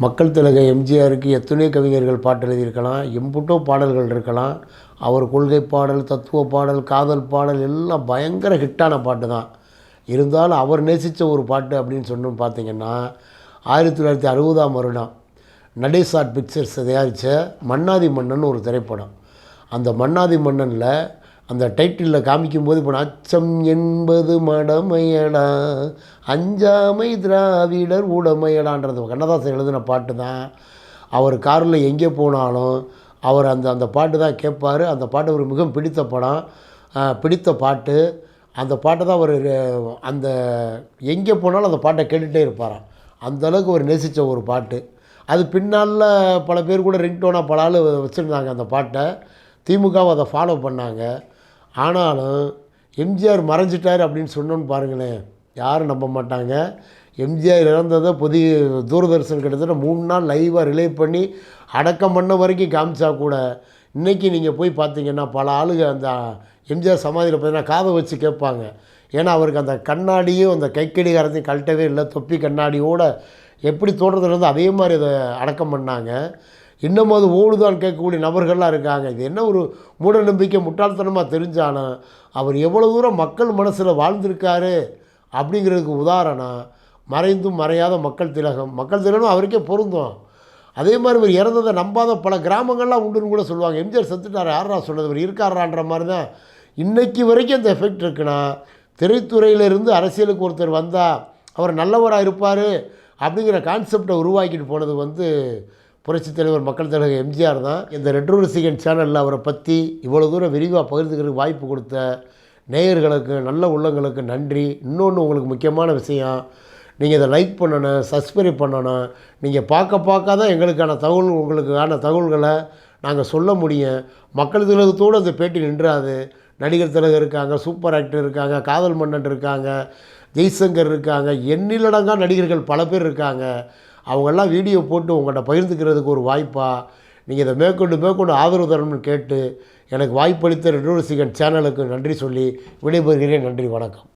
மக்கள் திலகம் எம்ஜிஆருக்கு எத்தனையோ கவிஞர்கள் பாட்டு எழுதியிருக்கலாம், எம்புட்டோ பாடல்கள் இருக்கலாம். அவர் கொள்கை பாடல், தத்துவ பாடல், காதல் பாடல் எல்லாம் பயங்கர ஹிட்டான பாட்டு தான். இருந்தாலும் அவர் நேசித்த ஒரு பாட்டு அப்படின்னு சொன்னோன்னு பார்த்தீங்கன்னா, 1960ஆம் வருடம் நடேஷ் ஆர்ட் பிக்சர்ஸ் தயாரித்த மன்னாதி மன்னன் ஒரு திரைப்படம். அந்த மன்னாதி மன்னனில் அந்த டைட்டிலில் காமிக்கும்போது இப்போ அச்சம் என்பது மடமையடா, அஞ்சாமை திராவிடர் உடமையடான்றது கண்ணதாசன் எழுதின பாட்டு தான். அவர் காரில் எங்கே போனாலும் அவர் அந்த அந்த பாட்டு தான் கேட்பார். அந்த பாட்டு ஒரு மிகவும் பிடித்த படம், பிடித்த பாட்டு. அந்த பாட்டை தான் அவர் அந்த எங்கே போனாலும் அந்த பாட்டை கேட்டுகிட்டே இருப்பாராம். அந்தளவுக்கு ஒரு நேசித்த ஒரு பாட்டு. அது பின்னால் பல பேர் கூட ரிங்டோனாக பல ஆள் வச்சுருந்தாங்க அந்த பாட்டை. திமுகவும் அதை ஃபாலோ பண்ணாங்க. ஆனாலும் எம்ஜிஆர் மறைஞ்சிட்டார் அப்படின்னு சொன்னோன்னு பாருங்களேன், யாரும் நம்ப மாட்டாங்க. எம்ஜிஆர் இறந்ததை புதிய தூர்தர்ஷன் கிட்டத்தட்ட 3 நாள் லைவாக ரிலே பண்ணி அடக்கம் பண்ண வரைக்கும் காமிச்சா கூட, இன்றைக்கி நீங்கள் போய் பார்த்தீங்கன்னா பல ஆளுங்க அந்த எம்ஜிஆர் சமாதியில் பார்த்தீங்கன்னா காதை வச்சு கேட்பாங்க. ஏன்னா அவருக்கு அந்த கண்ணாடியும் அந்த கைக்கடிகாரத்தையும் கழட்டவே இல்லை. தொப்பி கண்ணாடியோடு எப்படி தோற்றத்துலேருந்து அதே மாதிரி அதை அடக்கம் பண்ணாங்க. இன்னமும் அது ஓடுதான் கேட்கக்கூடிய நபர்கள்லாம் இருக்காங்க. இது என்ன ஒரு மூட நம்பிக்கை, முட்டாள்தனமாக தெரிஞ்சாலும் அவர் எவ்வளோ தூரம் மக்கள் மனசில் வாழ்ந்திருக்காரு அப்படிங்கிறதுக்கு உதாரணம் மறைந்தும் மறையாத மக்கள் திலகம். மக்கள் திலகம் அவருக்கே பொருந்தும். அதே மாதிரி இவர் இறந்ததை நம்பாத பல கிராமங்கள்லாம் உண்டுன்னு கூட சொல்லுவாங்க. எம்ஜிஆர் செத்துட்டார், யாரா சொன்னது, இவர் இருக்காரான்ற மாதிரி தான் இன்றைக்கி வரைக்கும் அந்த எஃபெக்ட் இருக்குன்னா, திரைத்துறையிலிருந்து அரசியலுக்கு ஒருத்தர் வந்தால் அவர் நல்லவராக இருப்பார் அப்படிங்கிற கான்செப்டை உருவாக்கிட்டு போனது புரட்சித் தலைவர் மக்கள் திலகம் எம்ஜிஆர் தான். இந்த ரெட்ரோ ரசிகன் சேனலில் அவரை பற்றி இவ்வளோ தூரம் விரிவாக பகிர்ந்துக்கிறதுக்கு வாய்ப்பு கொடுத்த நேயர்களுக்கு, நல்ல உள்ளங்களுக்கு நன்றி. இன்னொன்று உங்களுக்கு முக்கியமான விஷயம், நீங்கள் இதை லைக் பண்ணணும், சப்ஸ்கிரைப் பண்ணணும். நீங்கள் பார்க்க தான் எங்களுக்கான உங்களுக்கான தகவல்களை நாங்கள் சொல்ல முடியும். மக்கள் திலகத்தோடு அந்த பேட்டி நின்றாது. நடிகர் திலகம் இருக்காங்க, சூப்பர் ஆக்டர் இருக்காங்க, காதல் மன்னன் இருக்காங்க, ஜெய்சங்கர் இருக்காங்க, எண்ணிலடங்கா நடிகர்கள் பல பேர் இருக்காங்க. அவங்கெல்லாம் வீடியோ போட்டு உங்கள்கிட்ட பகிர்ந்துக்கிறதுக்கு ஒரு வாய்ப்பாக நீங்கள் இதை மேற்கொண்டு ஆதரவு தரணும்னு கேட்டு எனக்கு வாய்ப்பளித்த ரெட்ரோ ரசிகன் சேனலுக்கு நன்றி சொல்லி விடைபெறுகிறேன். நன்றி, வணக்கம்.